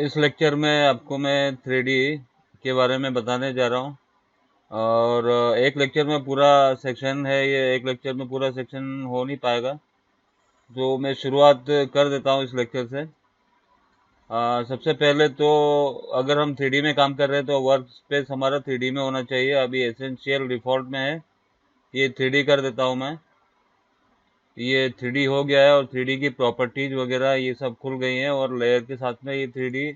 इस लेक्चर में आपको मैं 3D के बारे में बताने जा रहा हूँ। और एक लेक्चर में पूरा सेक्शन है, ये एक लेक्चर में पूरा सेक्शन हो नहीं पाएगा, तो मैं शुरुआत कर देता हूँ इस लेक्चर से। सबसे पहले तो अगर हम 3D में काम कर रहे हैं तो वर्क स्पेस हमारा 3D में होना चाहिए। अभी एसेंशियल डिफ़ॉल्ट में है, ये 3D कर देता हूँ मैं। ये 3D हो गया है और 3D की प्रॉपर्टीज वगैरह ये सब खुल गई हैं, और लेयर के साथ में ये 3D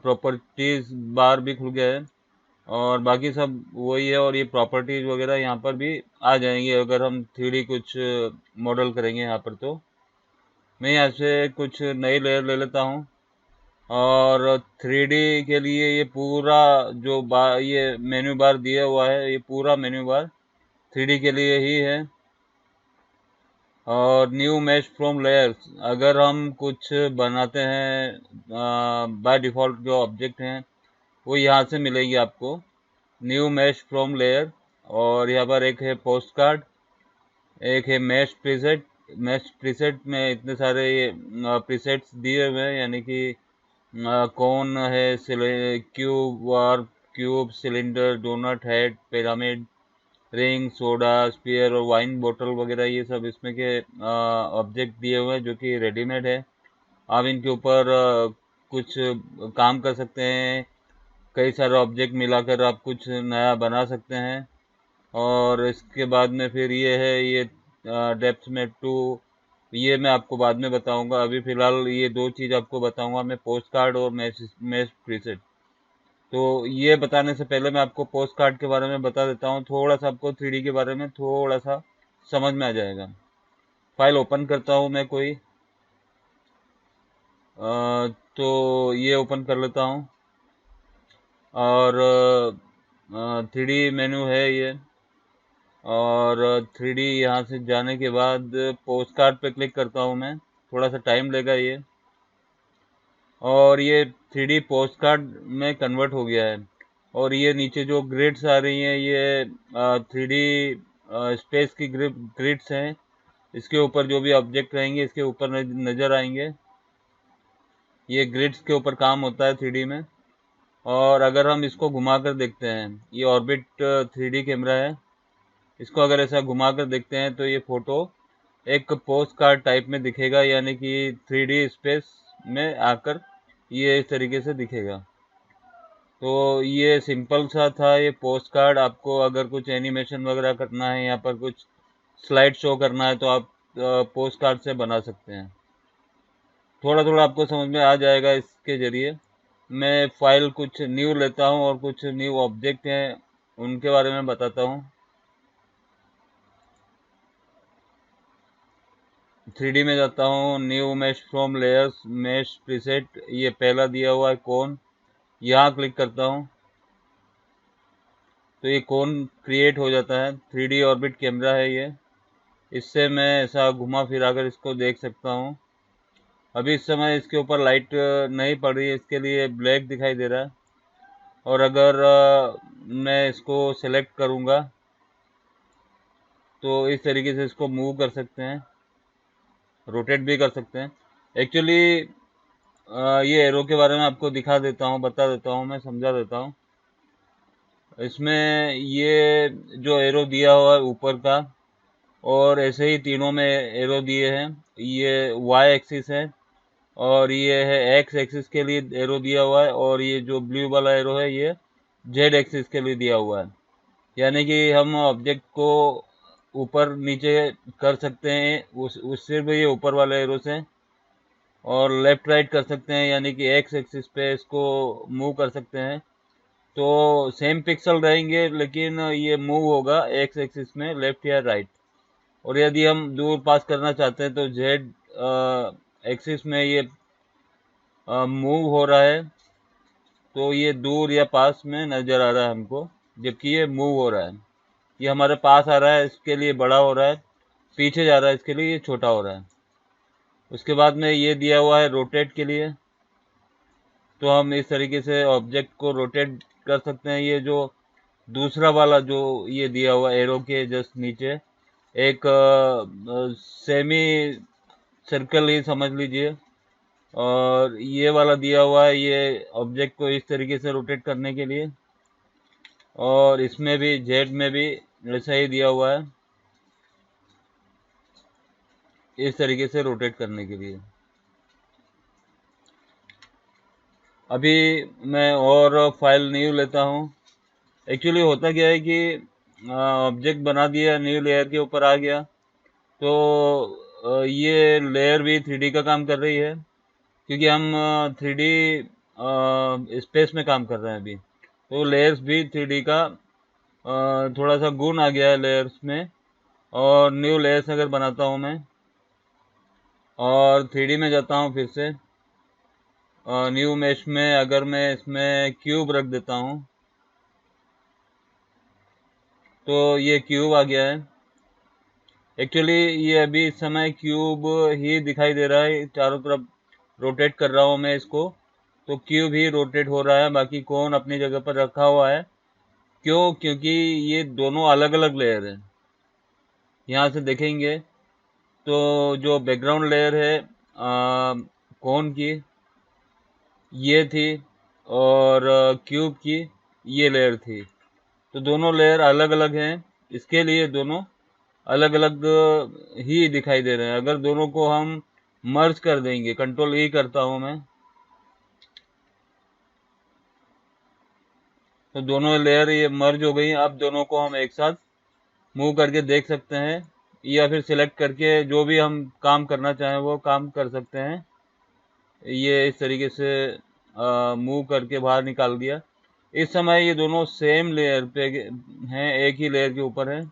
प्रॉपर्टीज बार भी खुल गया है, और बाकी सब वही है। और ये प्रॉपर्टीज वगैरह यहाँ पर भी आ जाएंगी अगर हम 3D कुछ मॉडल करेंगे यहाँ पर। तो मैं यहाँ से कुछ नई लेयर ले लेता हूँ, और 3D के लिए ये पूरा जो ये मेन्यू बार दिया हुआ है, ये पूरा मेन्यू बार 3D के लिए ही है। और न्यू मैश फ्रॉम लेयर्स, अगर हम कुछ बनाते हैं बाय डिफ़ॉल्ट जो ऑब्जेक्ट हैं वो यहाँ से मिलेगी आपको, न्यू मैश फ्रॉम लेयर। और यहाँ पर एक है पोस्ट कार्ड, एक है मैश प्रीसेट। मैश प्रीसेट में इतने सारे ये प्रीसेट्स दिए हुए हैं, यानी कि कौन है, cube, warp, cube, cylinder, donut, head, pyramid, ring, soda, sphere और वाइन बोतल वगैरह, ये सब इसमें के ऑब्जेक्ट दिए हुए हैं जो कि रेडीमेड है। आप इनके ऊपर कुछ काम कर सकते हैं, कई सारे ऑब्जेक्ट मिलाकर आप कुछ नया बना सकते हैं। और इसके बाद में फिर ये है, ये डेप्थ में 2, ये मैं आपको बाद में बताऊंगा। अभी फ़िलहाल ये दो चीज़ आपको बताऊंगा मैं, पोस्ट कार्ड और मैश प्रीसेट। तो ये बताने से पहले मैं आपको पोस्ट कार्ड के बारे में बता देता हूँ, थोड़ा सा आपको 3D के बारे में थोड़ा सा समझ में आ जाएगा। फाइल ओपन करता हूँ मैं कोई, तो ये ओपन कर लेता हूँ, और 3D मेनू है ये। और 3D यहाँ से जाने के बाद पोस्ट कार्ड पे क्लिक करता हूँ मैं, थोड़ा सा टाइम लेगा ये। और ये 3D पोस्ट कार्ड में कन्वर्ट हो गया है। और ये नीचे जो ग्रिड्स आ रही हैं, ये 3D स्पेस की ग्रिड्स हैं। इसके ऊपर जो भी ऑब्जेक्ट रहेंगे इसके ऊपर नज़र आएंगे। ये ग्रिड्स के ऊपर काम होता है 3D में। और अगर हम इसको घुमा कर देखते हैं, ये ऑर्बिट 3D कैमरा है, इसको अगर ऐसा घुमा कर देखते हैं तो ये फ़ोटो एक पोस्ट कार्ड टाइप में दिखेगा, यानी कि 3D स्पेस में आकर ये इस तरीके से दिखेगा। तो ये सिंपल सा था ये पोस्ट कार्ड। आपको अगर कुछ एनिमेशन वगैरह करना है, यहाँ पर कुछ स्लाइड शो करना है, तो आप पोस्ट कार्ड से बना सकते हैं। थोड़ा थोड़ा आपको समझ में आ जाएगा इसके ज़रिए। मैं फाइल कुछ न्यू लेता हूँ और कुछ न्यू ऑब्जेक्ट हैं उनके बारे में बताता हूँ। 3D में जाता हूँ, new mesh from layers, mesh preset, ये पहला दिया हुआ है कौन, यहाँ क्लिक करता हूँ तो ये कौन क्रिएट हो जाता है। 3D ऑर्बिट कैमरा है ये, इससे मैं ऐसा घुमा फिरा कर इसको देख सकता हूँ। अभी इस समय इसके ऊपर लाइट नहीं पड़ रही है, इसके लिए ब्लैक दिखाई दे रहा है। और अगर मैं इसको सेलेक्ट करूँगा तो इस तरीके से इसको मूव कर सकते हैं, रोटेट भी कर सकते हैं। एक्चुअली ये एरो के बारे में आपको दिखा देता हूँ, बता देता हूँ, मैं समझा देता हूँ। इसमें ये जो एरो दिया हुआ है ऊपर का, और ऐसे ही तीनों में एरो दिए हैं। ये वाई एक्सिस है, और ये है एक्स एक्सिस के लिए एरो दिया हुआ है, और ये जो ब्लू वाला एरो है ये जेड एक्सिस के लिए दिया हुआ है। यानी कि हम ऑब्जेक्ट को ऊपर नीचे कर सकते हैं उस सिर्फ ये ऊपर वाले एरो से, और लेफ़्ट राइट कर सकते हैं, यानी कि एक्स एक्सिस पे इसको मूव कर सकते हैं। तो सेम पिक्सल रहेंगे लेकिन ये मूव होगा एक्स एक्सिस में, लेफ़्ट या राइट। और यदि हम दूर पास करना चाहते हैं तो जेड एक्सिस में ये मूव हो रहा है, तो ये दूर या पास में नज़र आ रहा है हमको, जबकि ये मूव हो रहा है। ये हमारे पास आ रहा है इसके लिए बड़ा हो रहा है, पीछे जा रहा है इसके लिए ये छोटा हो रहा है। उसके बाद में ये दिया हुआ है रोटेट के लिए, तो हम इस तरीके से ऑब्जेक्ट को रोटेट कर सकते हैं। ये जो दूसरा वाला जो ये दिया हुआ एरो के जस्ट नीचे एक सेमी सर्कल ही समझ लीजिए, और ये वाला दिया हुआ है ये ऑब्जेक्ट को इस तरीके से रोटेट करने के लिए, और इसमें भी जेड में भी ऐसा ही दिया हुआ है इस तरीके से रोटेट करने के लिए। अभी मैं और फाइल न्यू लेता हूँ। एक्चुअली होता क्या है कि ऑब्जेक्ट बना दिया, न्यू लेयर के ऊपर आ गया, तो ये लेयर भी 3D का काम कर रही है, क्योंकि हम 3D स्पेस में काम कर रहे हैं अभी, तो लेयर्स भी 3D का थोड़ा सा गुण आ गया है लेयर्स में। और न्यू लेयर्स अगर बनाता हूँ मैं और 3D में जाता हूँ फिर से न्यू मेश में, अगर मैं इसमें क्यूब रख देता हूँ तो ये क्यूब आ गया है। एक्चुअली ये अभी इस समय क्यूब ही दिखाई दे रहा है, चारों तरफ रोटेट कर रहा हूँ मैं इसको, तो क्यूब ही रोटेट हो रहा है, बाकी कोन अपनी जगह पर रखा हुआ है। क्यों? क्योंकि ये दोनों अलग अलग लेयर हैं। यहाँ से देखेंगे तो जो बैकग्राउंड लेयर है कोन की ये थी, और क्यूब की ये लेयर थी, तो दोनों लेयर अलग अलग हैं, इसके लिए दोनों अलग अलग ही दिखाई दे रहे हैं। अगर दोनों को हम मर्ज कर देंगे, कंट्रोल ई करता हूं मैं, तो दोनों लेयर ये मर्ज हो गई। अब दोनों को हम एक साथ मूव करके देख सकते हैं, या फिर सिलेक्ट करके जो भी हम काम करना चाहें वो काम कर सकते हैं। ये इस तरीके से मूव करके बाहर निकाल दिया। इस समय ये दोनों सेम लेयर पे हैं, एक ही लेयर के ऊपर है,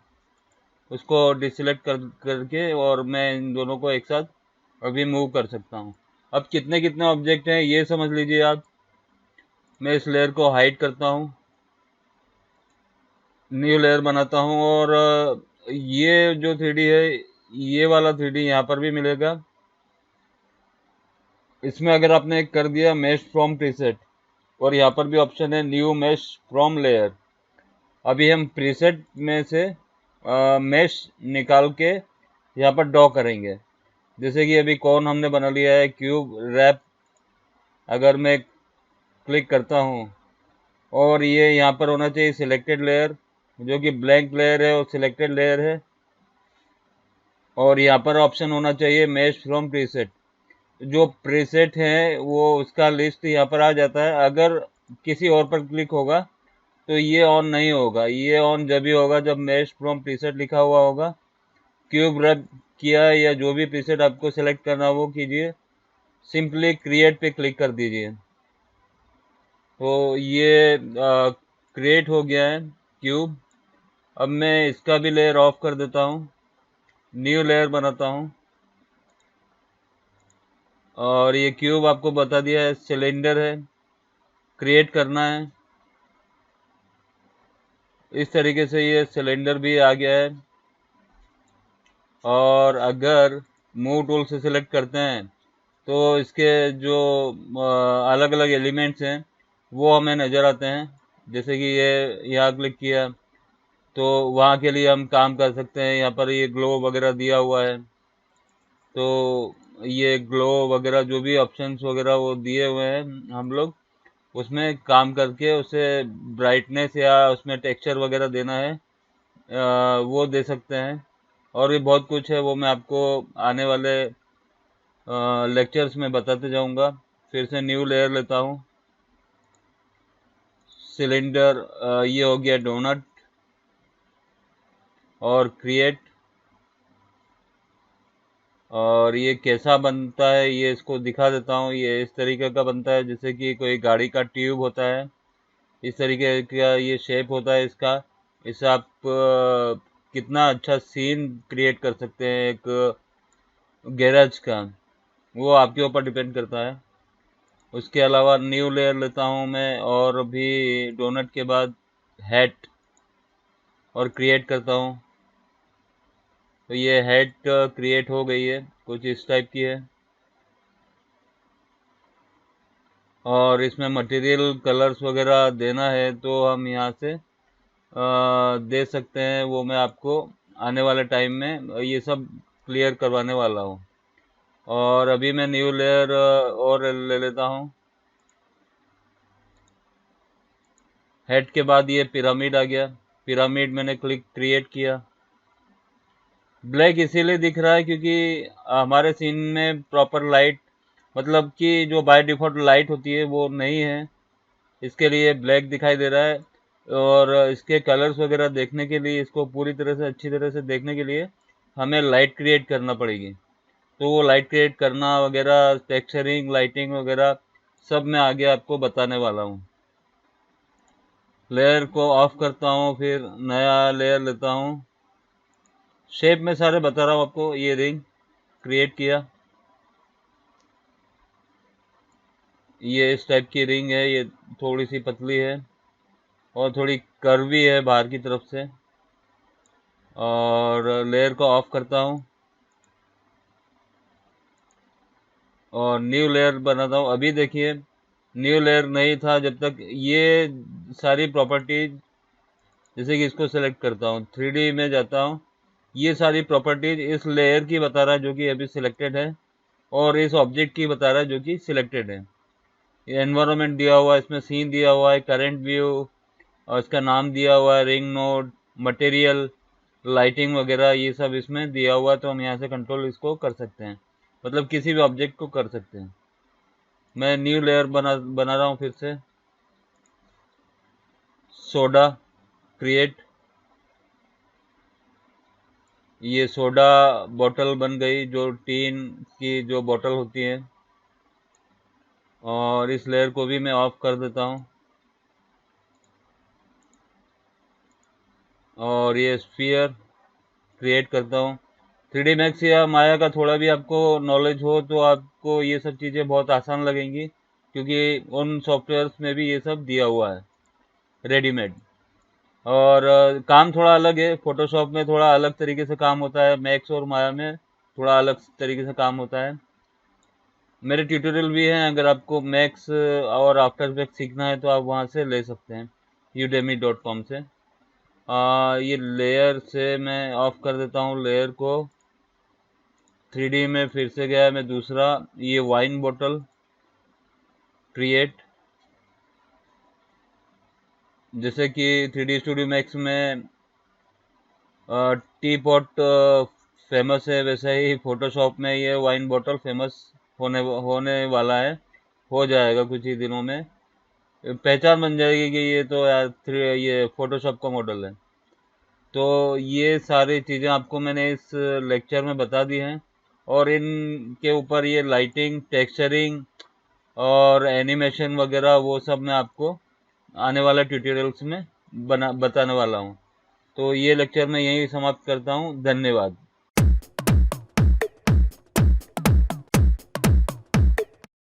उसको डिसलेक्ट करके और मैं इन दोनों को एक साथ अभी मूव कर सकता हूँ। अब कितने कितने ऑब्जेक्ट हैं ये समझ लीजिए आप। मैं इस लेयर को हाइड करता हूँ, न्यू लेयर बनाता हूँ, और ये जो 3D है ये वाला 3D यहाँ पर भी मिलेगा। इसमें अगर आपने कर दिया मेश फ्रॉम प्रीसेट, और यहाँ पर भी ऑप्शन है न्यू मेश फ्रॉम लेयर, अभी हम प्रीसेट में से मेश निकाल के यहाँ पर ड्रॉ करेंगे। जैसे कि अभी कौन हमने बना लिया है क्यूब रैप, अगर मैं क्लिक करता हूँ और ये यहाँ पर होना चाहिए सिलेक्टेड लेयर, जो कि ब्लैंक लेयर है और सिलेक्टेड लेयर है, और यहाँ पर ऑप्शन होना चाहिए मेश फ्रॉम प्रीसेट। जो प्रीसेट है वो उसका लिस्ट यहाँ पर आ जाता है। अगर किसी और पर क्लिक होगा तो ये ऑन नहीं होगा, ये ऑन जब भी होगा जब मेश फ्रॉम प्रीसेट लिखा हुआ होगा। क्यूब रैप किया या जो भी प्रीसेट आपको सेलेक्ट करना वो कीजिए, सिंपली क्रिएट पे क्लिक कर दीजिए, तो ये क्रिएट हो गया है क्यूब। अब मैं इसका भी लेयर ऑफ कर देता हूँ, न्यू लेयर बनाता हूँ, और ये क्यूब आपको बता दिया है सिलेंडर है, क्रिएट करना है। इस तरीके से ये सिलेंडर भी आ गया है। और अगर मूव टूल से सिलेक्ट करते हैं तो इसके जो अलग अलग एलिमेंट्स हैं वो हमें नज़र आते हैं। जैसे कि ये यहाँ क्लिक किया तो वहाँ के लिए हम काम कर सकते हैं। यहाँ पर ये ग्लो वगैरह दिया हुआ है, तो ये ग्लो वगैरह जो भी ऑप्शंस वगैरह वो दिए हुए हैं, हम लोग उसमें काम करके उसे ब्राइटनेस या उसमें टेक्सचर वगैरह देना है वो दे सकते हैं। और भी बहुत कुछ है, वो मैं आपको आने वाले लेक्चर्स में बताते जाऊंगा। फिर से न्यू लेयर लेता हूँ, सिलेंडर ये हो गया डोनट, और क्रिएट। और ये कैसा बनता है ये इसको दिखा देता हूँ। ये इस तरीके का बनता है जैसे कि कोई गाड़ी का ट्यूब होता है, इस तरीके का ये शेप होता है इसका। इससे आप कितना अच्छा सीन क्रिएट कर सकते हैं एक गैराज का, वो आपके ऊपर डिपेंड करता है। उसके अलावा न्यू लेयर लेता हूँ मैं, और भी डोनट के बाद हैट, और क्रिएट करता हूँ, तो ये हैट क्रिएट हो गई है, कुछ इस टाइप की है। और इसमें मटेरियल कलर्स वगैरह देना है तो हम यहाँ से दे सकते हैं, वो मैं आपको आने वाले टाइम में ये सब क्लियर करवाने वाला हूँ। और अभी मैं न्यू लेयर और ले लेता हूँ। हेड के बाद ये पिरामिड आ गया, पिरामिड मैंने क्रिएट किया। ब्लैक इसीलिए दिख रहा है क्योंकि हमारे सीन में प्रॉपर लाइट, मतलब कि जो बाय डिफॉल्ट लाइट होती है वो नहीं है, इसके लिए ब्लैक दिखाई दे रहा है। और इसके कलर्स वगैरह देखने के लिए, इसको पूरी तरह से अच्छी तरह से देखने के लिए हमें लाइट क्रिएट करना पड़ेगी। तो वो लाइट क्रिएट करना वगैरह, टेक्सचरिंग, लाइटिंग वगैरह सब मैं आगे आपको बताने वाला हूँ। लेयर को ऑफ करता हूँ, फिर नया लेयर लेता हूँ। शेप में सारे बता रहा हूँ आपको। ये रिंग क्रिएट किया, ये इस टाइप की रिंग है, ये थोड़ी सी पतली है और थोड़ी कर्वी है बाहर की तरफ से। और लेयर को ऑफ करता हूँ और न्यू लेयर बनाता हूँ। अभी देखिए न्यू लेयर नहीं था जब तक ये सारी प्रॉपर्टीज, जैसे कि इसको सेलेक्ट करता हूँ, 3D में जाता हूँ, ये सारी प्रॉपर्टीज इस लेयर की बता रहा है जो कि अभी सिलेक्टेड है, और इस ऑब्जेक्ट की बता रहा है जो कि सिलेक्टेड है। ये एनवायरनमेंट दिया हुआ है, इसमें सीन दिया हुआ है, करंट व्यू, और इसका नाम दिया हुआ है, रिंग नोड, मटेरियल, लाइटिंग वगैरह, ये सब इसमें दिया हुआ है। तो हम यहाँ से कंट्रोल इसको कर सकते हैं, मतलब किसी भी ऑब्जेक्ट को कर सकते हैं। मैं न्यू लेयर बना रहा हूँ फिर से। सोडा क्रिएट, ये सोडा बोतल बन गई, जो टीन की जो बोतल होती है। और इस लेयर को भी मैं ऑफ कर देता हूँ। और ये स्फीयर क्रिएट करता हूँ। 3D मैक्स या माया का थोड़ा भी आपको नॉलेज हो तो आपको ये सब चीज़ें बहुत आसान लगेंगी, क्योंकि उन सॉफ्टवेयर्स में भी ये सब दिया हुआ है रेडीमेड। और काम थोड़ा अलग है, फोटोशॉप में थोड़ा अलग तरीके से काम होता है, मैक्स और माया में थोड़ा अलग तरीके से काम होता है। मेरे ट्यूटोरियल भी हैं, अगर आपको मैक्स और आफ्टर इफेक्ट सीखना है तो आप वहाँ से ले सकते हैं, udemy.com से। ये लेयर से मैं ऑफ कर देता हूँ लेयर को। 3D में फिर से गया मैं दूसरा, ये वाइन बोतल क्रिएट, जैसे कि 3D स्टूडियो मैक्स में टी पॉट फेमस है, वैसे ही फोटोशॉप में ये वाइन बोतल फेमस होने वाला है, हो जाएगा कुछ ही दिनों में, पहचान बन जाएगी कि ये तो यार ये फोटोशॉप का मॉडल है। तो ये सारी चीज़ें आपको मैंने इस लेक्चर में बता दी हैं, और इनके ऊपर ये लाइटिंग, टेक्सचरिंग और एनिमेशन वगैरह वो सब मैं आपको आने वाला ट्यूटोरियल्स में बताने वाला हूँ। तो ये लेक्चर मैं यहीं समाप्त करता हूँ। धन्यवाद।